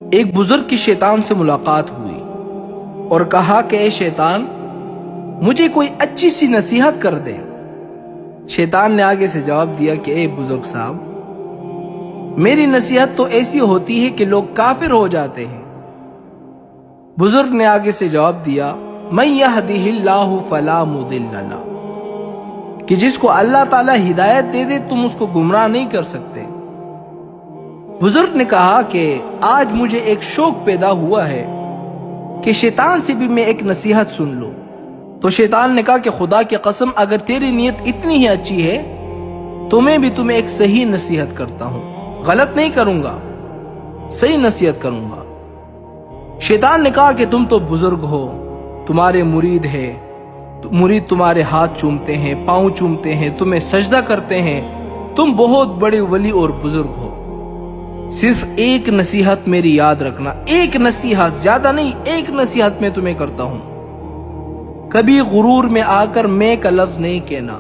ایک بزرگ کی شیطان سے ملاقات ہوئی اور کہا کہ اے شیطان، مجھے کوئی اچھی سی نصیحت کر دے۔ شیطان نے آگے سے جواب دیا کہ اے بزرگ صاحب، میری نصیحت تو ایسی ہوتی ہے کہ لوگ کافر ہو جاتے ہیں۔ بزرگ نے آگے سے جواب دیا، من یہدہ اللہ فلا مضل لہ، کہ جس کو اللہ تعالیٰ ہدایت دے دے تم اس کو گمراہ نہیں کر سکتے۔ بزرگ نے کہا کہ آج مجھے ایک شوق پیدا ہوا ہے کہ شیطان سے بھی میں ایک نصیحت سن لوں۔ تو شیطان نے کہا کہ خدا کی قسم، اگر تیری نیت اتنی ہی اچھی ہے تو میں بھی تمہیں ایک صحیح نصیحت کرتا ہوں، غلط نہیں کروں گا، صحیح نصیحت کروں گا۔ شیطان نے کہا کہ تم تو بزرگ ہو، تمہارے مرید ہے، مرید تمہارے ہاتھ چومتے ہیں، پاؤں چومتے ہیں، تمہیں سجدہ کرتے ہیں، تم بہت بڑے ولی اور بزرگ ہو۔ صرف ایک نصیحت میری یاد رکھنا، ایک نصیحت، زیادہ نہیں، ایک نصیحت میں تمہیں کرتا ہوں۔ کبھی غرور میں آ کر میں کا لفظ نہیں کہنا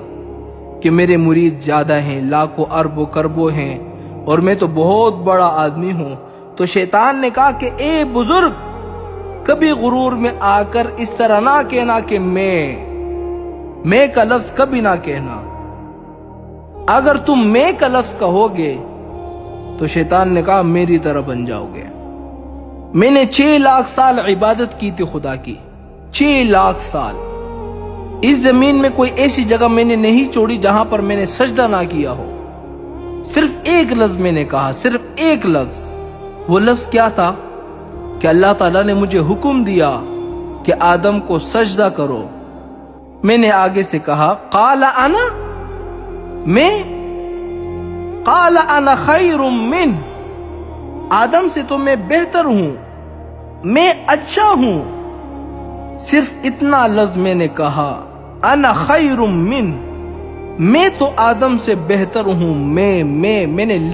کہ میرے مرید زیادہ ہیں، لاکھوں اربوں کربوں ہیں اور میں تو بہت بڑا آدمی ہوں۔ تو شیطان نے کہا کہ اے بزرگ، کبھی غرور میں آ کر اس طرح نہ کہنا کہ میں کا لفظ کبھی نہ کہنا۔ اگر تم میں کا لفظ کہو گے تو شیطان نے کہا میری طرح بن جاؤ گے۔ میں نے 6 لاکھ سال عبادت کی تھی خدا کی، 6 لاکھ سال۔ اس زمین میں کوئی ایسی جگہ میں نے نہیں چھوڑی جہاں پر میں نے سجدہ نہ کیا ہو۔ صرف ایک لفظ میں نے کہا، صرف ایک لفظ۔ وہ لفظ کیا تھا کہ اللہ تعالیٰ نے مجھے حکم دیا کہ آدم کو سجدہ کرو۔ میں نے آگے سے کہا قال انا، میں، قال انا خیر من، آدم سے تو میں بہتر ہوں، میں اچھا ہوں۔ صرف اتنا لفظ میں نے کہا، انا خیر من، میں تو آدم سے بہتر ہوں، میں نے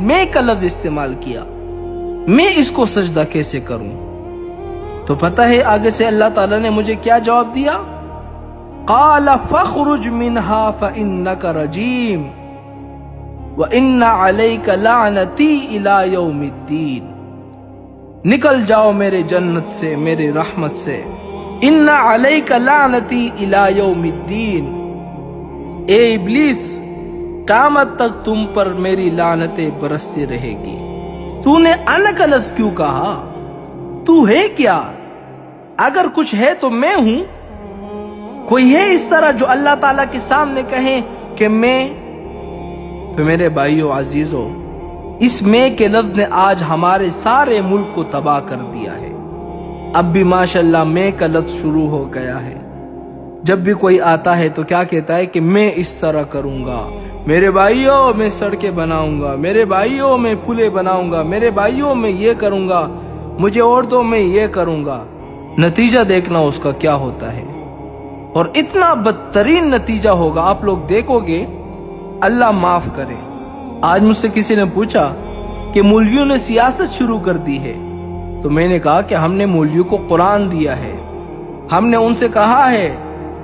میں کا لفظ استعمال کیا، میں اس کو سجدہ کیسے کروں؟ تو پتہ ہے آگے سے اللہ تعالیٰ نے مجھے کیا جواب دیا؟ قال فاخرج منها فإنك رجیم وَإِنَّ عَلَيْكَ لَعْنَتِي إِلَى يَوْمِ الدِّينِ، نکل جاؤ میرے جنت سے، میرے رحمت سے۔ إِنَّ عَلَيْكَ لَعْنَتِي إِلَى يَوْمِ الدِّينِ، اے ابلیس، قیامت تک تم پر میری لعنتیں برستی رہے گی۔ تو نے انا کا لفظ کیوں کہا؟ تو ہے کیا؟ اگر کچھ ہے تو میں ہوں۔ کوئی ہے اس طرح جو اللہ تعالیٰ کے سامنے کہے کہ میں؟ تو میرے بھائیو عزیزو، اس میں کے لفظ نے آج ہمارے سارے ملک کو تباہ کر دیا ہے۔ اب بھی ماشاءاللہ میں کا لفظ شروع ہو گیا ہے۔ جب بھی کوئی آتا ہے تو کیا کہتا ہے کہ میں اس طرح کروں گا، میرے بھائیو میں سڑکیں بناؤں گا، میرے بھائیو میں پلیں بناؤں گا، میرے بھائیو میں یہ کروں گا، مجھے عورتوں میں یہ کروں گا۔ نتیجہ دیکھنا اس کا کیا ہوتا ہے، اور اتنا بدترین نتیجہ ہوگا، آپ لوگ دیکھو گے۔ اللہ معاف کرے۔ آج مجھ سے کسی نے پوچھا کہ مولویوں نے سیاست شروع کر دی ہے، تو میں نے کہا کہ ہم نے مولویوں کو قرآن دیا ہے، ہم نے ان سے کہا ہے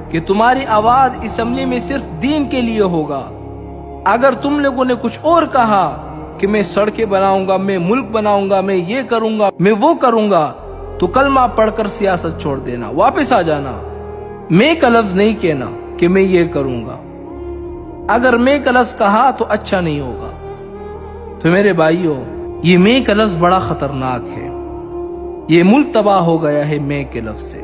کہ تمہاری آواز اسمبلی میں صرف دین کے لیے ہوگا۔ اگر تم لوگوں نے کچھ اور کہا کہ میں سڑکیں بناؤں گا، میں ملک بناؤں گا، میں یہ کروں گا، میں وہ کروں گا، تو کلمہ پڑھ کر سیاست چھوڑ دینا، واپس آ جانا۔ میں کا لفظ نہیں کہنا کہ میں یہ کروں گا۔ اگر میں کا لفظ کہا تو اچھا نہیں ہوگا۔ تو میرے بھائیو، یہ میں کا لفظ بڑا خطرناک ہے۔ یہ ملک تباہ ہو گیا ہے میں کے لفظ سے۔